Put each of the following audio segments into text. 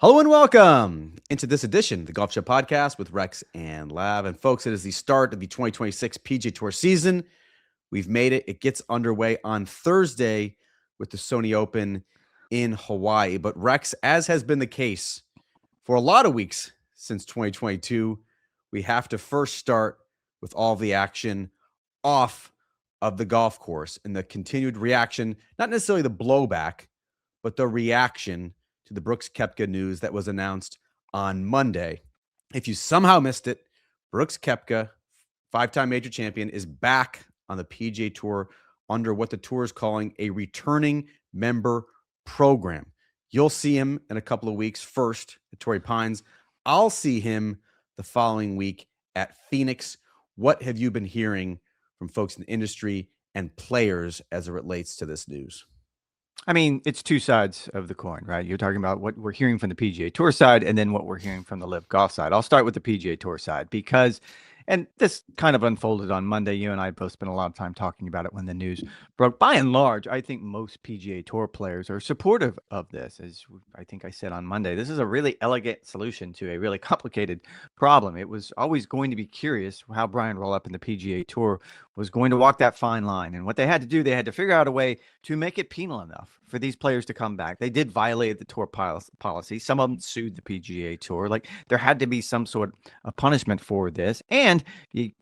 Hello and welcome into this edition of the Golf Show Podcast with Rex and Lav. And folks, it is the start of the 2026 PGA Tour season. We've made it. It gets underway on Thursday with the Sony Open in Hawaii. But Rex, as has been the case for a lot of weeks since 2022, we have to first start with all the action off of the golf course and the continued reaction, not necessarily the blowback, but the reaction to the Brooks Koepka news that was announced on Monday. If you somehow missed it, Brooks Koepka, five-time major champion, is back on the PGA Tour under what the tour is calling a returning member program. You'll see him in a couple of weeks first at Torrey Pines. I'll see him the following week at Phoenix. What have you been hearing from folks in the industry and players as it relates to this news? I mean, it's two sides of the coin, right? You're talking about what we're hearing from the PGA Tour side and then what we're hearing from the Live Golf side. I'll start with the PGA Tour side because, and this kind of unfolded on Monday. You and I both spent a lot of time talking about it when the news broke. By and large, I think most PGA Tour players are supportive of this. As I think I said on Monday, this is a really elegant solution to a really complicated problem. It was always going to be curious how Brian Roll-Up in the PGA Tour was going to walk that fine line. And what they had to do, they had to figure out a way to make it penal enough for these players to come back. They did violate the tour policy. Some of them sued the PGA Tour. Like, there had to be some sort of punishment for this.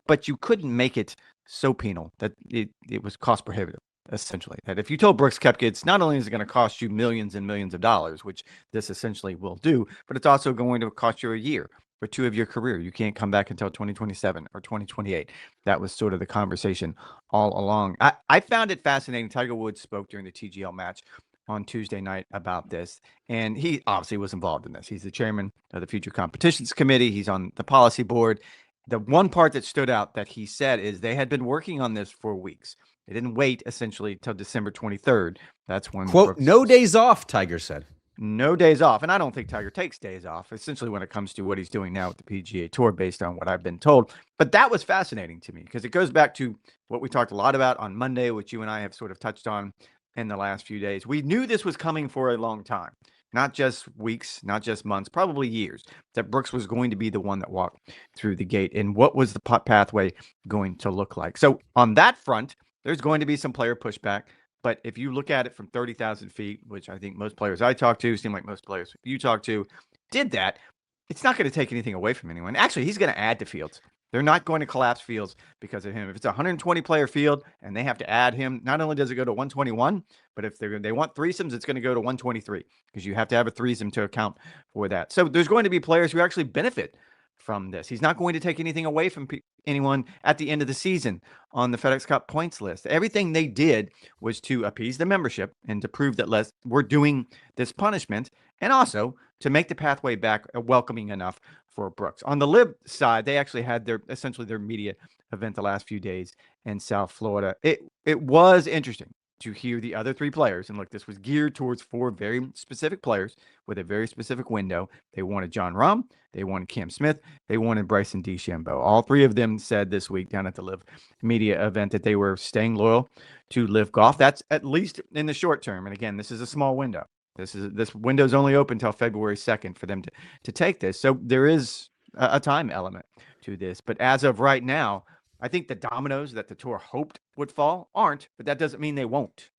But you couldn't make it so penal that it was cost prohibitive, essentially. That if you told Brooks Koepka, it's not only is it going to cost you millions and millions of dollars, which this essentially will do, but it's also going to cost you a year or two of your career. You can't come back until 2027 or 2028. That was sort of the conversation all along. I found it fascinating. Tiger Woods spoke during the TGL match on Tuesday night about this, and he obviously was involved in this. He's the chairman of the Future Competitions Committee. He's on the policy board. The one part that stood out that he said is they had been working on this for weeks. They didn't wait essentially till December 23rd. That's when, quote, no days off, Tiger said. No days off. And I don't think Tiger takes days off, essentially, when it comes to what he's doing now with the PGA Tour, based on what I've been told. But that was fascinating to me because it goes back to what we talked a lot about on Monday, which you and I have sort of touched on in the last few days. We knew this was coming for a long time, not just weeks, not just months, probably years, that Brooks was going to be the one that walked through the gate. And what was the pathway going to look like? So on that front, there's going to be some player pushback. But if you look at it from 30,000 feet, which I think most players I talk to, seem like most players you talk to, did that, it's not going to take anything away from anyone. Actually, he's going to add to fields. They're not going to collapse fields because of him. If it's a 120-player field and they have to add him, not only does it go to 121, but if they want threesomes, it's going to go to 123 because you have to have a threesome to account for that. So there's going to be players who actually benefit from this. He's not going to take anything away from anyone at the end of the season on the FedEx Cup points list. Everything they did was to appease the membership and to prove that we're doing this punishment, and also to make the pathway back welcoming enough for Brooks. On the Live side, they actually had essentially their media event the last few days in South Florida. It was interesting to hear the other three players. And look, this was geared towards four very specific players with a very specific window. They wanted Jon Rahm, they wanted Cam Smith, they wanted Bryson DeChambeau. All three of them said this week down at the Live media event that they were staying loyal to Live Golf. That's at least in the short term. And again, this is a small window. This window's only open until February 2nd for them to take this. So there is a time element to this. But as of right now, I think the dominoes that the tour hoped would fall aren't, but that doesn't mean they won't.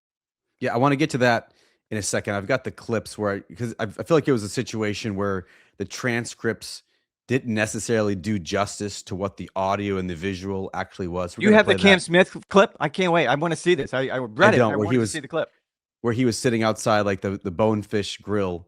Yeah, I want to get to that in a second. I've got the clips because I feel like it was a situation where the transcripts didn't necessarily do justice to what the audio and the visual actually was. You have the Cam Smith clip? I can't wait. I want to see this. I read it. I want to see the clip. Where he was sitting outside like the Bonefish Grill,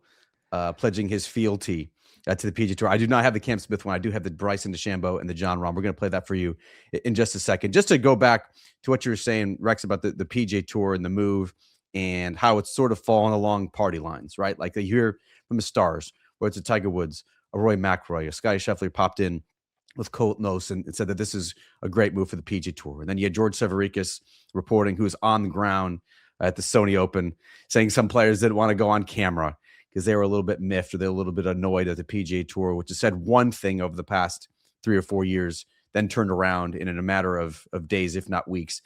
pledging his fealty to the PGA Tour. I do not have the Cam Smith one. I do have the Bryson DeChambeau and the Jon Rahm. We're going to play that for you in just a second. Just to go back to what you were saying, Rex, about the PGA Tour and the move and how it's sort of fallen along party lines, right? Like they hear from the stars, where it's a Tiger Woods, a Roy McIlroy, a Scottie Scheffler popped in with Colt Knost and said that this is a great move for the PGA Tour. And then you had George Severikis reporting, who was on the ground at the Sony Open, saying some players didn't want to go on camera because they were a little bit miffed or they're a little bit annoyed at the PGA Tour, which has said one thing over the past 3 or 4 years, then turned around in a matter of days, if not weeks.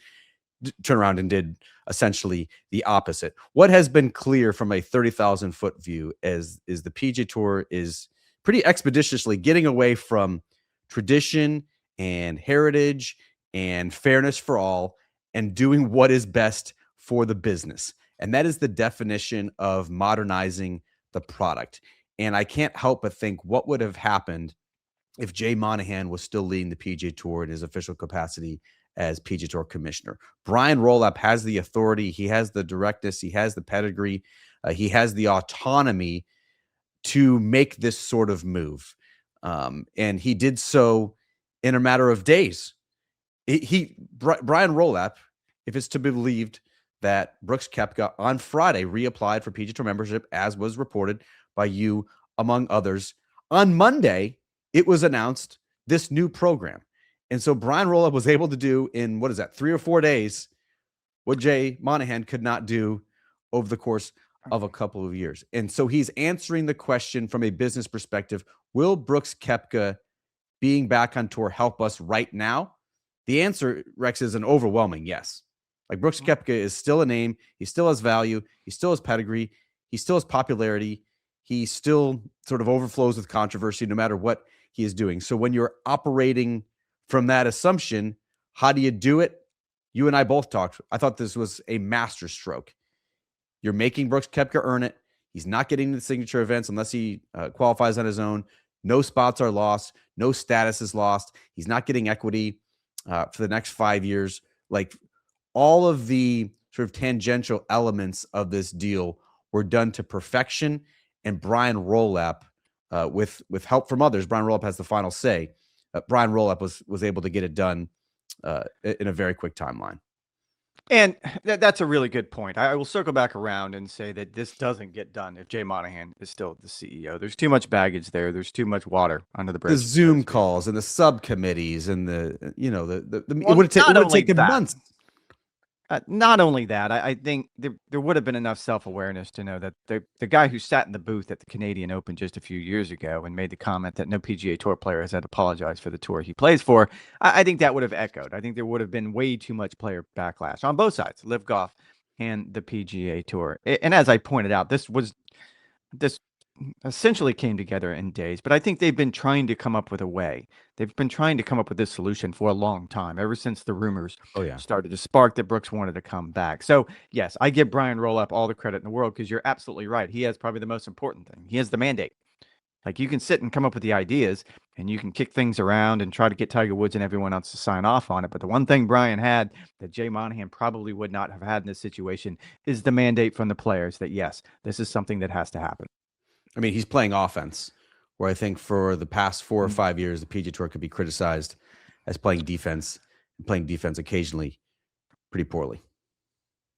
turned around and did essentially the opposite. What has been clear from a 30,000 foot view is the PGA Tour is pretty expeditiously getting away from tradition and heritage and fairness for all and doing what is best for the business. And that is the definition of modernizing the product. And I can't help but think what would have happened if Jay Monahan was still leading the PGA Tour in his official capacity as PGA Tour commissioner. Brian Roloff has the authority. He has the directness. He has the pedigree. He has the autonomy to make this sort of move. And he did so in a matter of days. Brian Roloff, if it's to be believed that Brooks Koepka on Friday reapplied for PGA Tour membership, as was reported by you, among others. On Monday, it was announced this new program. And so Brian Roloff was able to do in, 3 or 4 days, what Jay Monahan could not do over the course of a couple of years. And so he's answering the question from a business perspective, will Brooks Koepka being back on tour help us right now? The answer, Rex, is an overwhelming yes. Like Brooks Koepka is still a name. He still has value. He still has pedigree. He still has popularity. He still sort of overflows with controversy no matter what he is doing. So when you're operating from that assumption, how do you do it? You and I both talked. I thought this was a master stroke. You're making Brooks Koepka earn it. He's not getting to the signature events unless he qualifies on his own. No spots are lost. No status is lost. He's not getting equity for the next 5 years. Like all of the sort of tangential elements of this deal were done to perfection. And Brian Roloff, with help from others, Brian Roloff has the final say. Brian Roloff was able to get it done in a very quick timeline. And that's a really good point. I will circle back around and say that this doesn't get done if Jay Monahan is still the CEO. There's too much baggage there. There's too much water under the bridge. The Zoom calls and the subcommittees and it would have taken months. Not only that, I think there would have been enough self-awareness to know that the guy who sat in the booth at the Canadian Open just a few years ago and made the comment that no PGA Tour player has had to apologize for the tour he plays for, I think that would have echoed. I think there would have been way too much player backlash on both sides, Liv Golf and the PGA Tour. And as I pointed out, this essentially came together in days, but I think they've been trying to come up with a way. They've been trying to come up with this solution for a long time, ever since the rumors started to spark that Brooks wanted to come back. So yes, I give Brian Roloff all the credit in the world because you're absolutely right. He has probably the most important thing. He has the mandate. Like you can sit and come up with the ideas and you can kick things around and try to get Tiger Woods and everyone else to sign off on it. But the one thing Brian had that Jay Monahan probably would not have had in this situation is the mandate from the players that, yes, this is something that has to happen. I mean, he's playing offense, where I think for the past 4 or 5 years, the PGA Tour could be criticized as playing defense occasionally pretty poorly.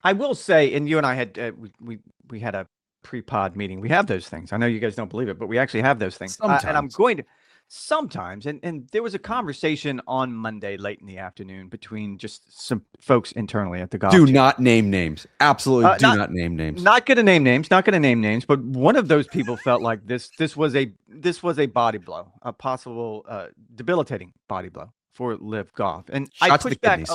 I will say, and you and I had we had a pre-pod meeting. We have those things. I know you guys don't believe it, but we actually have those things. And I'm going to sometimes, and there was a conversation on Monday late in the afternoon between just some folks internally at the golf. Do not name names. Absolutely do not name names. Not going to name names. Not going to name names. But one of those people felt like this was a body blow, a possible debilitating body blow for Liv Golf. And I pushed back.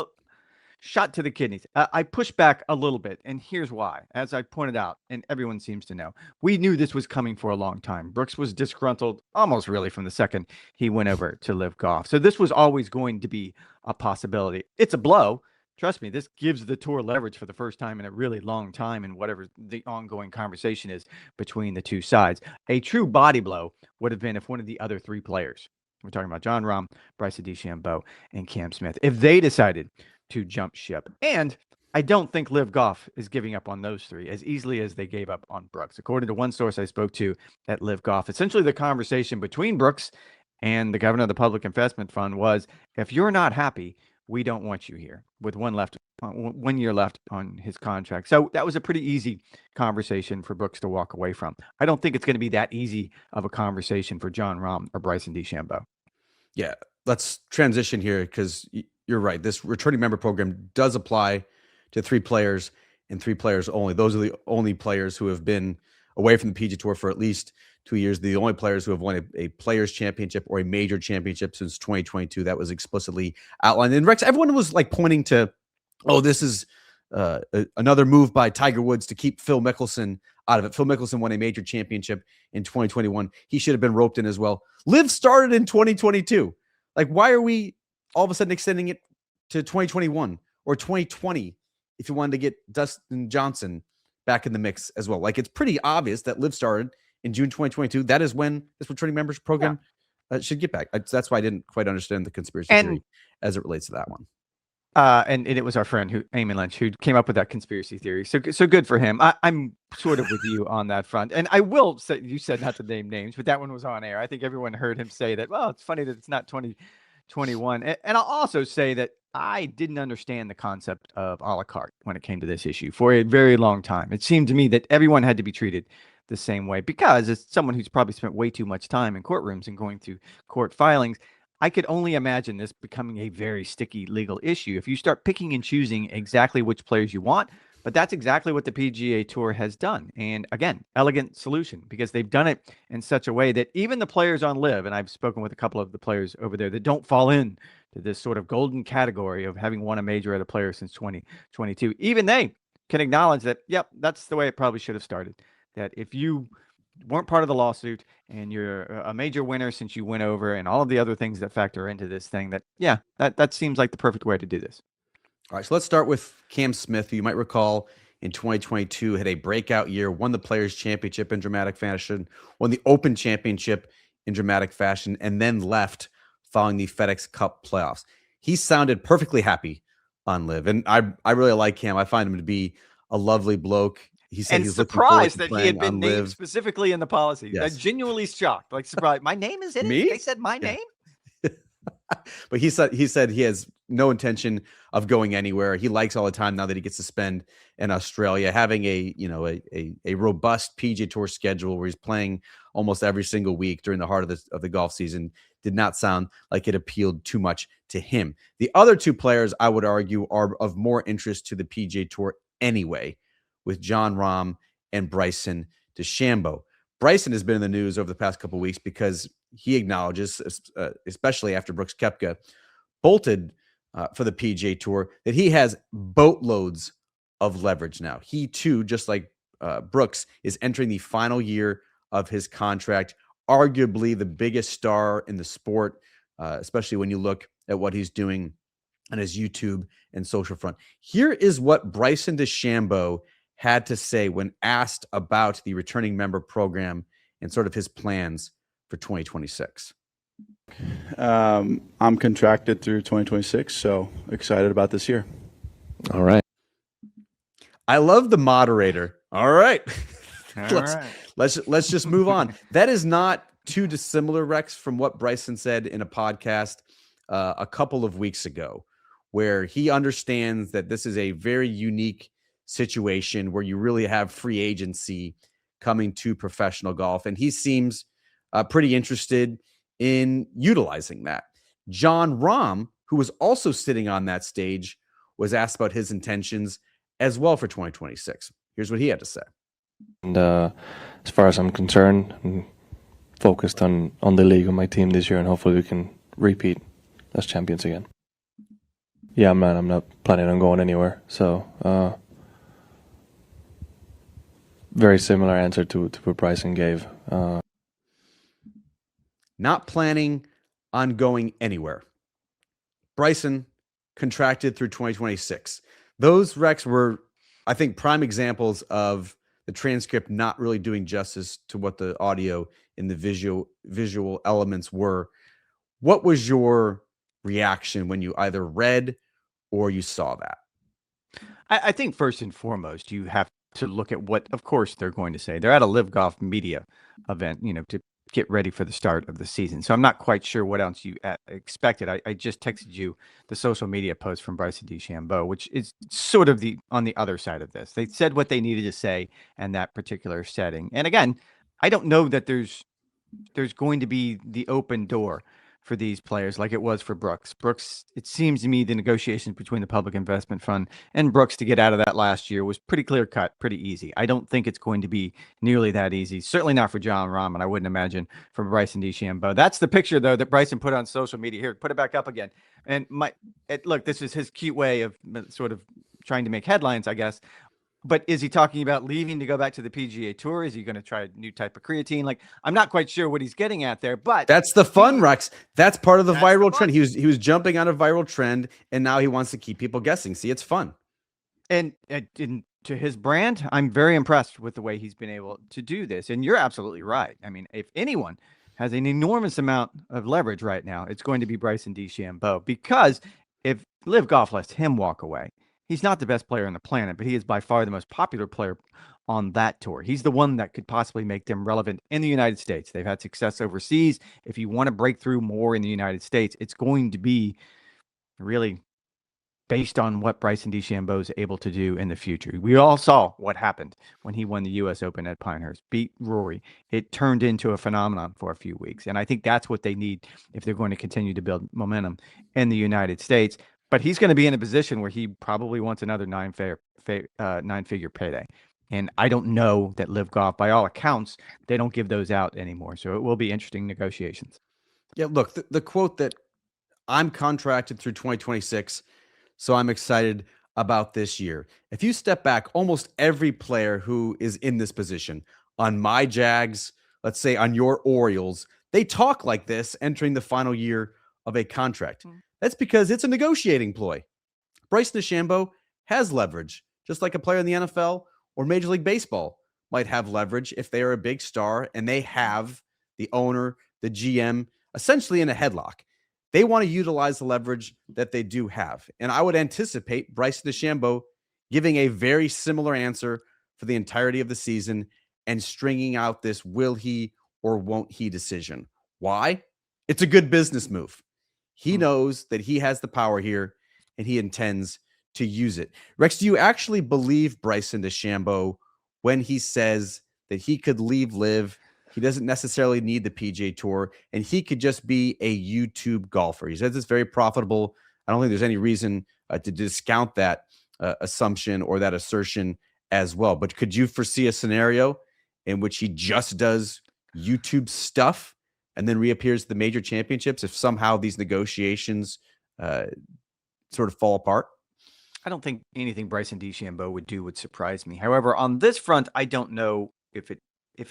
Shot to the kidneys. I pushed back a little bit, and here's why. As I pointed out, and everyone seems to know, we knew this was coming for a long time. Brooks was disgruntled almost really from the second he went over to Liv Golf. So this was always going to be a possibility. It's a blow. Trust me, this gives the tour leverage for the first time in a really long time in whatever the ongoing conversation is between the two sides. A true body blow would have been if one of the other three players, we're talking about Jon Rahm, Bryson DeChambeau, and Cam Smith, if they decided to jump ship. And I don't think Liv Golf is giving up on those three as easily as they gave up on Brooks. According to one source I spoke to at Liv Golf, essentially the conversation between Brooks and the governor of the Public Investment Fund was, if you're not happy, we don't want you here, with 1 year left on his contract. So that was a pretty easy conversation for Brooks to walk away from. I don't think it's going to be that easy of a conversation for Jon Rahm or Bryson DeChambeau. Yeah, let's transition here because you're right. This returning member program does apply to 3 players and 3 players only. Those are the only players who have been away from the PGA Tour for at least 2 years. The only players who have won a players championship or a major championship since 2022. That was explicitly outlined. And Rex, everyone was like pointing to oh, this is another move by Tiger Woods to keep Phil Mickelson out of it. Phil Mickelson won a major championship in 2021. He should have been roped in as well. Live started in 2022. Like, why are we all of a sudden extending it to 2021 or 2020 if you wanted to get Dustin Johnson back in the mix as well? Like, it's pretty obvious that Live started in June 2022. That is when this returning members program should get back. That's why I didn't quite understand the conspiracy theory as it relates to that one. And it was our friend Eamon Lynch, who came up with that conspiracy theory. So good for him. I'm sort of with you on that front. And I will say, you said not to name names, but that one was on air. I think everyone heard him say that. Well, it's funny that it's not 2021. And I'll also say that I didn't understand the concept of a la carte when it came to this issue for a very long time. It seemed to me that everyone had to be treated the same way, because as someone who's probably spent way too much time in courtrooms and going through court filings, I could only imagine this becoming a very sticky legal issue if you start picking and choosing exactly which players you want. But that's exactly what the PGA Tour has done. And again, elegant solution, because they've done it in such a way that even the players on Live, and I've spoken with a couple of the players over there that don't fall in to this sort of golden category of having won a major as a player since 2022, even they can acknowledge that, yep, that's the way it probably should have started. That if you weren't part of the lawsuit and you're a major winner since you went over, and all of the other things that factor into this thing, that seems like the perfect way to do this. All right, so let's start with Cam Smith, who you might recall in 2022 had a breakout year, won the Players' Championship in dramatic fashion, won the Open Championship in dramatic fashion, and then left following the FedEx Cup playoffs. He sounded perfectly happy on Live, and I really like Cam. I find him to be a lovely bloke. He said and he's surprised that he had been named Live specifically in the policy. Yes. I'm genuinely shocked, like surprised. My name is in it. They said my name. But he said he has no intention of going anywhere. He likes all the time now that he gets to spend in Australia, having a robust PGA Tour schedule where he's playing almost every single week during the heart of the golf season. Did not sound like it appealed too much to him. The other two players, I would argue, are of more interest to the PGA Tour anyway, with Jon Rahm and Bryson DeChambeau. Bryson has been in the news over the past couple of weeks because he acknowledges, especially after Brooks Koepka bolted for the PGA Tour, that he has boatloads of leverage now. He too, just like Brooks, is entering the final year of his contract, arguably the biggest star in the sport, especially when you look at what he's doing on his YouTube and social front. Here is what Bryson DeChambeau had to say when asked about the returning member program and sort of his plans for 2026. I'm contracted through 2026, so excited about this year. All right. I love the moderator. All right. Let's just move on. That is not too dissimilar, Rex, from what Bryson said in a podcast a couple of weeks ago, where he understands that this is a very unique situation where you really have free agency coming to professional golf. And he seems pretty interested in utilizing that. Jon Rahm, who was also sitting on that stage, was asked about his intentions as well for 2026. Here's what he had to say. And as far as I'm concerned, I'm focused on the league and my team this year, and hopefully we can repeat as champions again. Yeah, I'm not planning on going anywhere. So very similar answer to what Bryson gave. Not planning on going anywhere. Bryson contracted through 2026. Those, Rex, were, I think, prime examples of the transcript not really doing justice to what the audio and the visual elements were. What was your reaction when you either read or you saw that? I think first and foremost, you have to look at what, of course, they're going to say. They're at a Live Golf media event, to get ready for the start of the season. So I'm not quite sure what else you expected. I just texted you the social media post from Bryson DeChambeau, which is sort of on the other side of this. They said what they needed to say in that particular setting. And again, I don't know that there's going to be the open door for these players like it was for Brooks. Brooks, it seems to me the negotiations between the Public Investment Fund and Brooks to get out of that last year was pretty clear cut, pretty easy. I don't think it's going to be nearly that easy. Certainly not for John Rahm, and I wouldn't imagine for Bryson DeChambeau. That's the picture, though, that Bryson put on social media. Here, put it back up again. And look, this is his cute way of sort of trying to make headlines, I guess. But is he talking about leaving to go back to the PGA Tour? Is he going to try a new type of creatine? Like, I'm not quite sure what he's getting at there, but that's the fun, Rex. That's part of the viral trend. He was jumping on a viral trend, and now he wants to keep people guessing. See, it's fun. And to his brand, I'm very impressed with the way he's been able to do this. And you're absolutely right. I mean, if anyone has an enormous amount of leverage right now, it's going to be Bryson DeChambeau, because if Live Golf lets him walk away, he's not the best player on the planet, but he is by far the most popular player on that tour. He's the one that could possibly make them relevant in the United States. They've had success overseas. If you want to break through more in the United States, it's going to be really based on what Bryson DeChambeau is able to do in the future. We all saw what happened when he won the U.S. Open at Pinehurst, beat Rory. It turned into a phenomenon for a few weeks, and I think that's what they need if they're going to continue to build momentum in the United States. But he's going to be in a position where he probably wants another nine-figure payday. And I don't know that Live Golf, by all accounts, they don't give those out anymore. So it will be interesting negotiations. Yeah, look, the quote that I'm contracted through 2026, so I'm excited about this year. If you step back, almost every player who is in this position, on my Jags, let's say on your Orioles, they talk like this entering the final year of a contract. That's because it's a negotiating ploy. Bryson DeChambeau has leverage, just like a player in the NFL or Major League Baseball might have leverage if they are a big star and they have the owner, the GM, essentially in a headlock. They want to utilize the leverage that they do have. And I would anticipate Bryson DeChambeau giving a very similar answer for the entirety of the season and stringing out this will he or won't he decision. Why? It's a good business move. He knows that he has the power here and he intends to use it. Rex, do you actually believe Bryson DeChambeau when he says that he could leave Live? He doesn't necessarily need the PGA Tour, and he could just be a YouTube golfer. He says it's very profitable. I don't think there's any reason to discount that assumption or that assertion as well. But could you foresee a scenario in which he just does YouTube stuff and then reappears at the major championships if somehow these negotiations sort of fall apart? I don't think anything Bryson DeChambeau would do would surprise me. However, on this front, I don't know if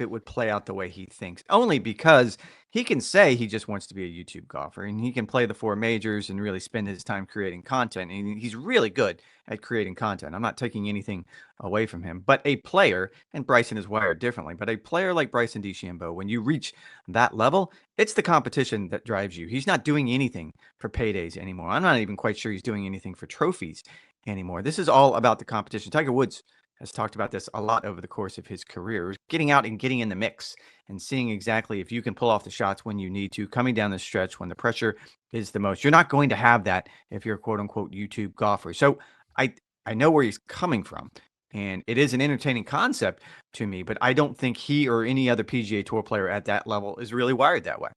it would play out the way he thinks, only because he can say he just wants to be a YouTube golfer and he can play the 4 majors and really spend his time creating content. And he's really good at creating content. I'm not taking anything away from him, but a player, and Bryson is wired differently, but a player like Bryson DeChambeau, when you reach that level, it's the competition that drives you. He's not doing anything for paydays anymore. I'm not even quite sure he's doing anything for trophies anymore. This is all about the competition. Tiger Woods has talked about this a lot over the course of his career, getting out and getting in the mix and seeing exactly if you can pull off the shots when you need to, coming down the stretch when the pressure is the most. You're not going to have that if you're a quote unquote YouTube golfer. So I know where he's coming from, and it is an entertaining concept to me, but I don't think he or any other PGA Tour player at that level is really wired that way.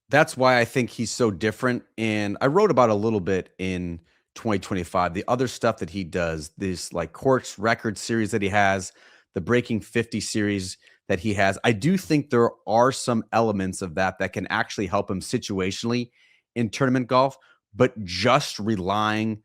That's why I think he's so different. And I wrote about a little bit in 2025, the other stuff that he does, this like course record series that he has, the Breaking 50 series that he has. I do think there are some elements of that can actually help him situationally in tournament golf, but just relying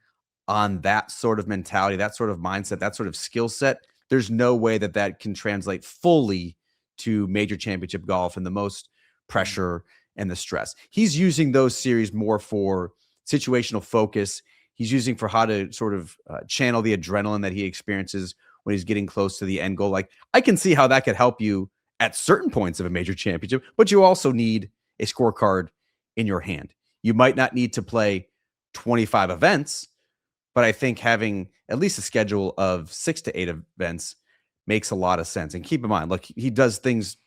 on that sort of mentality, that sort of mindset, that sort of skill set, there's no way that can translate fully to major championship golf and the most pressure and the stress. He's using those series more for situational focus. He's using for how to sort of channel the adrenaline that he experiences when he's getting close to the end goal. Like, I can see how that could help you at certain points of a major championship, but you also need a scorecard in your hand. You might not need to play 25 events, but I think having at least a schedule of 6 to 8 events makes a lot of sense. And keep in mind, look, he does things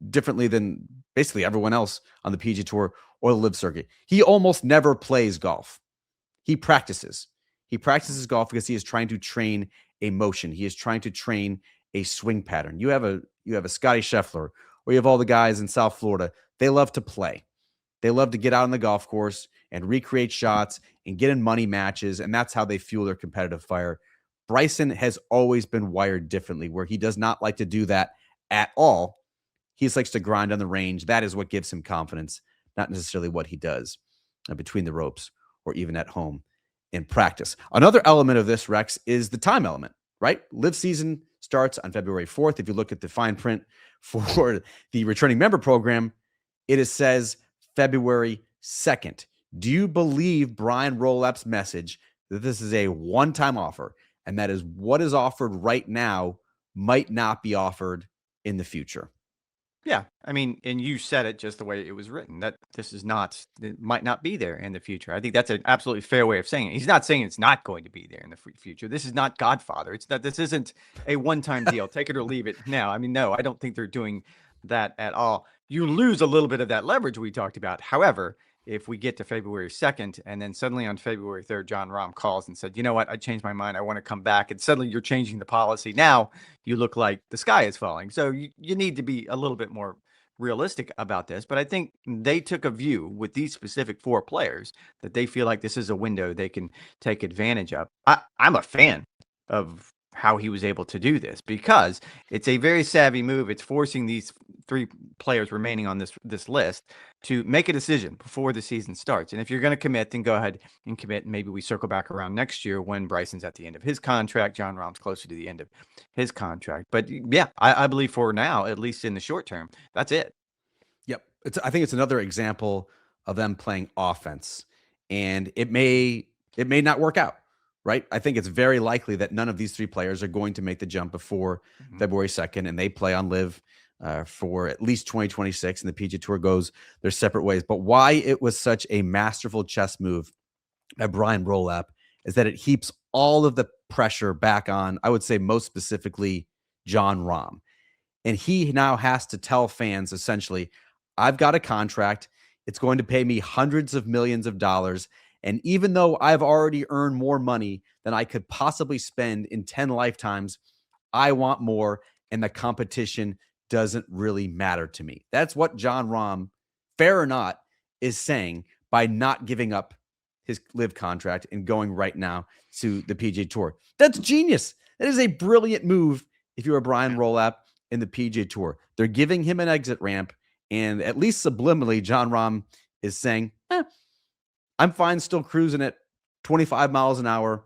differently than basically everyone else on the PGA Tour or the Live circuit. He almost never plays golf. He practices. He practices golf because he is trying to train a motion. He is trying to train a swing pattern. You have a Scotty Scheffler, or you have all the guys in South Florida. They love to play. They love to get out on the golf course and recreate shots and get in money matches, and that's how they fuel their competitive fire. Bryson has always been wired differently, where he does not like to do that at all. He just likes to grind on the range. That is what gives him confidence, not necessarily what he does between the ropes or even at home in practice. Another element of this, Rex, is the time element, right? Live season starts on February 4th. If you look at the fine print for the returning member program, it says February 2nd. Do you believe Brian Rolap's message that this is a one-time offer and that is what is offered right now might not be offered in the future? Yeah. I mean, and you said it just the way it was written, that this is not, it might not be there in the future. I think that's an absolutely fair way of saying it. He's not saying it's not going to be there in the future. This is not Godfather. It's that this isn't a one-time deal. Take it or leave it now. I mean, no, I don't think they're doing that at all. You lose a little bit of that leverage we talked about. However, if we get to February 2nd and then suddenly on February 3rd, Jon Rahm calls and said, you know what, I changed my mind. I want to come back. And suddenly you're changing the policy. Now you look like the sky is falling. So you need to be a little bit more realistic about this. But I think they took a view with these specific 4 players that they feel like this is a window they can take advantage of. I'm a fan of how he was able to do this because it's a very savvy move. It's forcing these 3 players remaining on this list to make a decision before the season starts. And if you're going to commit, then go ahead and commit. Maybe we circle back around next year when Bryson's at the end of his contract, Jon Rahm's closer to the end of his contract. But yeah, I believe for now, at least in the short term, that's it. Yep. I think it's another example of them playing offense, and it may not work out. Right. I think it's very likely that none of these 3 players are going to make the jump before February 2nd, and they play on Live for at least 2026, and the PGA Tour goes their separate ways. But why it was such a masterful chess move by Brian Rolap is that it heaps all of the pressure back on, I would say most specifically, Jon Rahm. And he now has to tell fans, essentially, I've got a contract. It's going to pay me hundreds of millions of dollars. And even though I've already earned more money than I could possibly spend in 10 lifetimes, I want more, and the competition doesn't really matter to me. That's what Jon Rahm, fair or not, is saying by not giving up his Live contract and going right now to the PGA Tour. That's genius. That is a brilliant move if you're a Brian Rolap in the PGA Tour. They're giving him an exit ramp, and at least subliminally, Jon Rahm is saying, I'm fine still cruising at 25 miles an hour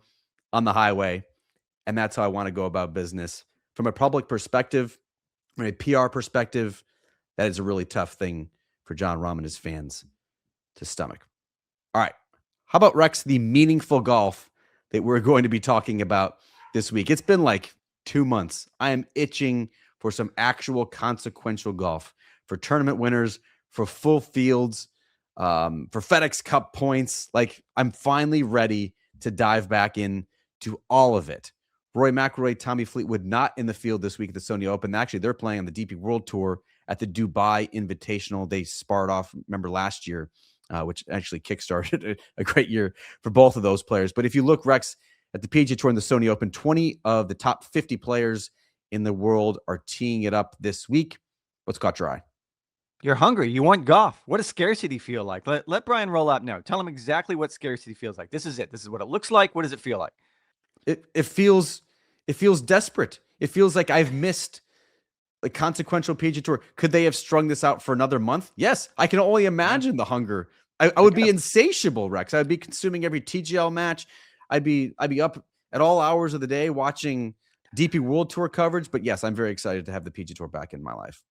on the highway, and that's how I want to go about business. From a public perspective, from a PR perspective, that is a really tough thing for Jon Rahm and his fans to stomach. All right. How about, Rex, the meaningful golf that we're going to be talking about this week? It's been like 2 months. I am itching for some actual consequential golf, for tournament winners, for full fields, for FedEx Cup points. Like, I'm finally ready to dive back in to all of it. Rory McIlroy, Tommy Fleetwood not in the field this week at the Sony Open. Actually, they're playing on the DP World Tour at the Dubai Invitational. They sparred off, remember, last year, which actually kickstarted a great year for both of those players. But if you look, Rex, at the PGA Tour and the Sony Open, 20 of the top 50 players in the world are teeing it up this week. What's caught your eye? You're hungry. You want golf. What does scarcity feel like? Let Brian Rolap know. Tell him exactly what scarcity feels like. This is it. This is what it looks like. What does it feel like? It feels desperate. It feels like I've missed a consequential PGA Tour. Could they have strung this out for another month? Yes. I can only imagine the hunger. I would be insatiable, Rex. I would be consuming every TGL match. I'd be up at all hours of the day watching DP World Tour coverage. But yes, I'm very excited to have the PGA Tour back in my life.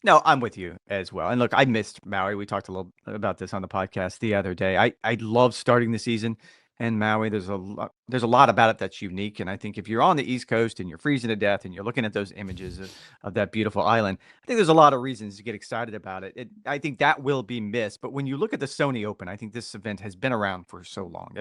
No, I'm with you as well. And look, I missed Maui. We talked a little about this on the podcast the other day. I love starting the season in Maui. There's a lot about it that's unique. And I think if you're on the East Coast and you're freezing to death and you're looking at those images of that beautiful island, I think there's a lot of reasons to get excited about it. I think that will be missed. But when you look at the Sony Open, I think this event has been around for so long.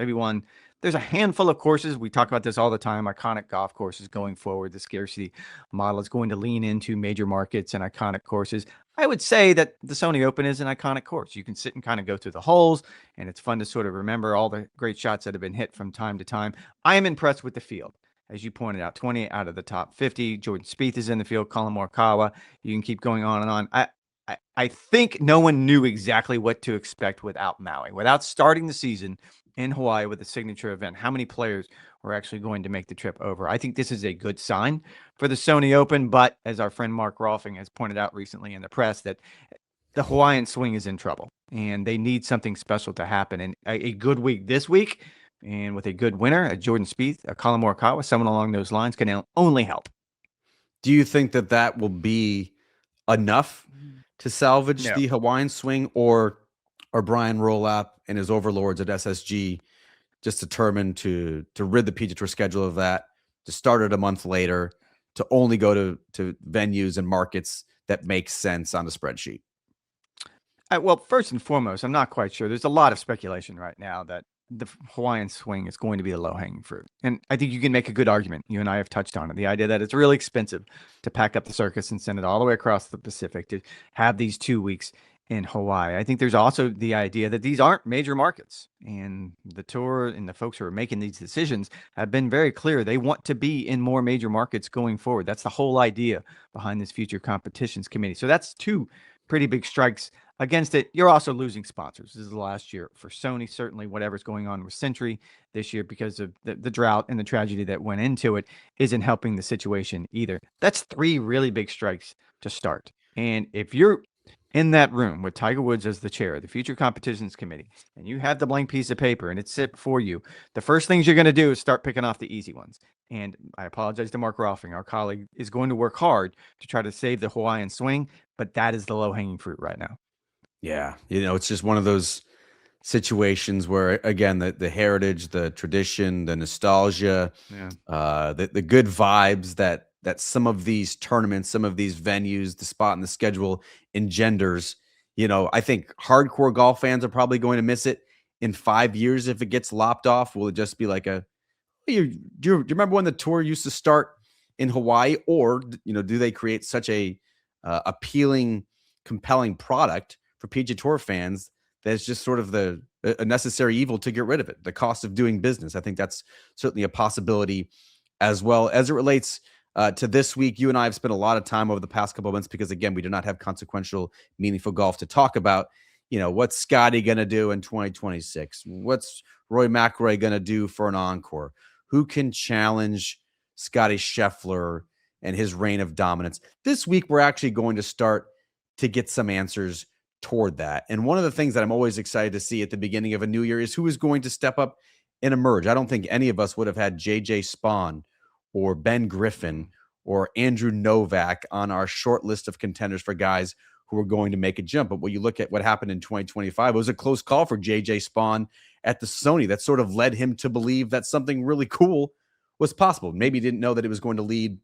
There's a handful of courses. We talk about this all the time. Iconic golf courses going forward. The scarcity model is going to lean into major markets and iconic courses. I would say that the Sony Open is an iconic course. You can sit and kind of go through the holes, and it's fun to sort of remember all the great shots that have been hit from time to time. I am impressed with the field. As you pointed out, 20 out of the top 50. Jordan Spieth is in the field. Colin Morikawa. You can keep going on and on. I think no one knew exactly what to expect without Maui, without starting the season in Hawaii with a signature event. How many players were actually going to make the trip over? I think this is a good sign for the Sony Open, but as our friend Mark Rolfing has pointed out recently in the press, that the Hawaiian swing is in trouble and they need something special to happen. And a good week this week, and with a good winner, a Jordan Spieth, a Colin Morikawa, someone along those lines can only help. Do you think that will be enough to salvage No. the Hawaiian swing, or Brian Rolap and his overlords at SSG just determined to rid the PGA Tour schedule of that, to start it a month later, to only go to venues and markets that make sense on the spreadsheet? Well, first and foremost, I'm not quite sure. There's a lot of speculation right now that the Hawaiian swing is going to be the low-hanging fruit. And I think you can make a good argument. You and I have touched on it. The idea that it's really expensive to pack up the circus and send it all the way across the Pacific to have these 2 weeks in Hawaii. I think there's also the idea that these aren't major markets. And the tour and the folks who are making these decisions have been very clear. They want to be in more major markets going forward. That's the whole idea behind this future competitions committee. So that's two pretty big strikes against it. You're also losing sponsors. This is the last year for Sony. Certainly whatever's going on with Century this year because of the drought and the tragedy that went into it isn't helping the situation either. That's three really big strikes to start. And if you're in that room with Tiger Woods as the chair of the Future Competitions Committee, and you have the blank piece of paper and it's set before you, the first things you're going to do is start picking off the easy ones. And I apologize to Mark Rolfing, our colleague, is going to work hard to try to save the Hawaiian swing, but that is the low-hanging fruit right now. Yeah, it's just one of those situations where, again, the heritage, the tradition, the nostalgia, the good vibes that some of these tournaments, some of these venues, the spot in the schedule engenders. I think hardcore golf fans are probably going to miss it in 5 years if it gets lopped off. Will it just be like do you remember when the tour used to start in Hawaii? Or do they create such a appealing, compelling product for PGA Tour fans that's just sort of a necessary evil to get rid of it? The cost of doing business. I think that's certainly a possibility as well. As it relates to this week, you and I have spent a lot of time over the past couple of months because, again, we do not have consequential, meaningful golf to talk about. What's Scotty going to do in 2026? What's Roy McIlroy going to do for an encore? Who can challenge Scotty Scheffler and his reign of dominance? This week, we're actually going to start to get some answers toward that. And one of the things that I'm always excited to see at the beginning of a new year is who is going to step up and emerge. I don't think any of us would have had JJ Spawn or Ben Griffin or Andrew Novak on our short list of contenders for guys who are going to make a jump. But when you look at what happened in 2025, it was a close call for JJ Spawn at the Sony. That sort of led him to believe that something really cool was possible. Maybe he didn't know that it was going to lead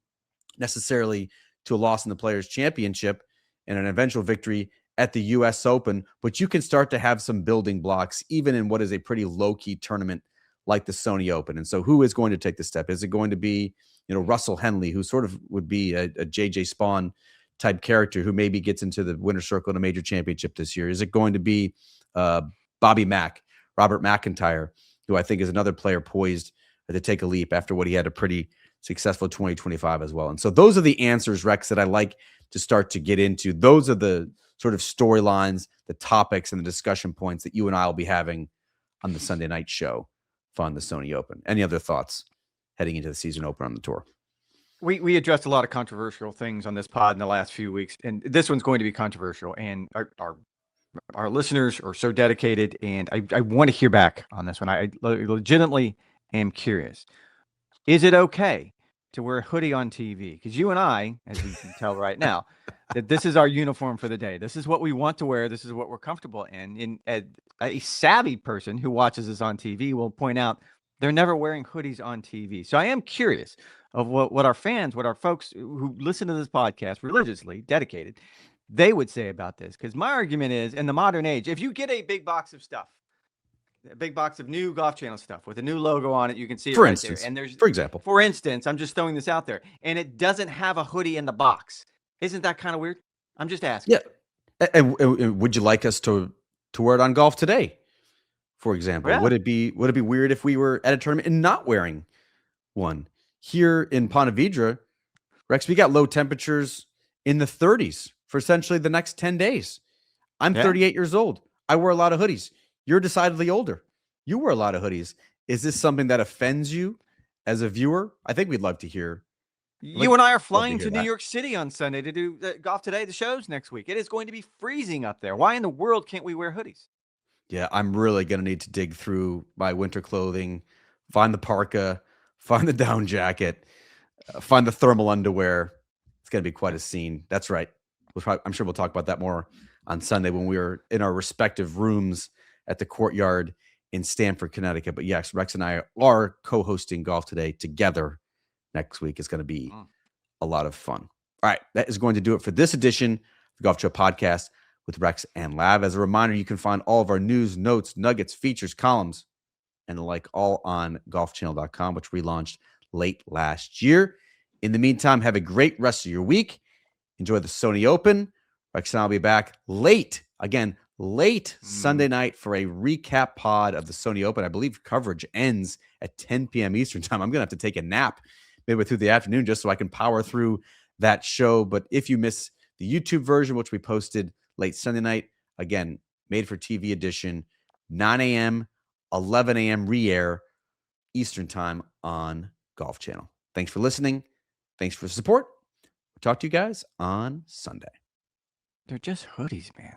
necessarily to a loss in the Players' Championship and an eventual victory at the U.S. Open, but you can start to have some building blocks even in what is a pretty low-key tournament like the Sony Open. And so who is going to take the step? Is it going to be, Russell Henley, who sort of would be a JJ Spawn type character who maybe gets into the winner's circle in a major championship this year? Is it going to be Bobby Mack, Robert McIntyre, who I think is another player poised to take a leap after what he had a pretty successful 2025 as well? And so those are the answers, Rex, that I like to start to get into. Those are the sort of storylines, the topics, and the discussion points that you and I will be having on the Sunday night show on the Sony Open. Any other thoughts heading into the season open on the tour? We addressed a lot of controversial things on this pod in the last few weeks, and this one's going to be controversial. And our listeners are so dedicated, and I want to hear back on this one. I legitimately am curious. Is it okay to wear a hoodie on TV? Because you and I, as you can tell right now, that this is our uniform for the day. This is what we want to wear. This is what we're comfortable in. And a savvy person who watches this on TV will point out they're never wearing hoodies on TV. So I am curious of what our fans, what our folks who listen to this podcast religiously, dedicated, they would say about this. Because my argument is, in the modern age, if you get a big box of stuff, a big box of new Golf Channel stuff with a new logo on it, you can see it for right instance, there. And there's, for instance, I'm just throwing this out there, and it doesn't have a hoodie in the box. Isn't that kind of weird? I'm just asking. Yeah. And would you like us to wear it on Golf Today, for example? Yeah. Would it be weird if we were at a tournament and not wearing one? Here in Ponte Vedra, Rex, we got low temperatures in the 30s for essentially the next 10 days. I'm Yeah. 38 years old. I wear a lot of hoodies. You're decidedly older. You wear a lot of hoodies. Is this something that offends you as a viewer? I think we'd love to hear. You and I are love to flying hear to New that. York City on Sunday to do Golf Today, the shows next week. It is going to be freezing up there. Why in the world can't we wear hoodies? Yeah, I'm really going to need to dig through my winter clothing, find the parka, find the down jacket, find the thermal underwear. It's going to be quite a scene. That's right. I'm sure we'll talk about that more on Sunday when we are in our respective rooms at the Courtyard in Stamford, Connecticut. But yes, Rex and I are co-hosting Golf Today together next week. It's going to be a lot of fun. All right, that is going to do it for this edition of the Golf Show Podcast with Rex and Lav. As a reminder, you can find all of our news, notes, nuggets, features, columns, and the like all on golfchannel.com, which we launched late last year. In the meantime, have a great rest of your week. Enjoy the Sony Open. Rex and I'll be back late Sunday night for a recap pod of the Sony Open. I believe coverage ends at 10 p.m. Eastern time. I'm going to have to take a nap midway through the afternoon just so I can power through that show. But if you miss the YouTube version, which we posted late Sunday night, again, made for TV edition, 9 a.m., 11 a.m. re-air Eastern time on Golf Channel. Thanks for listening. Thanks for the support. We'll talk to you guys on Sunday. They're just hoodies, man.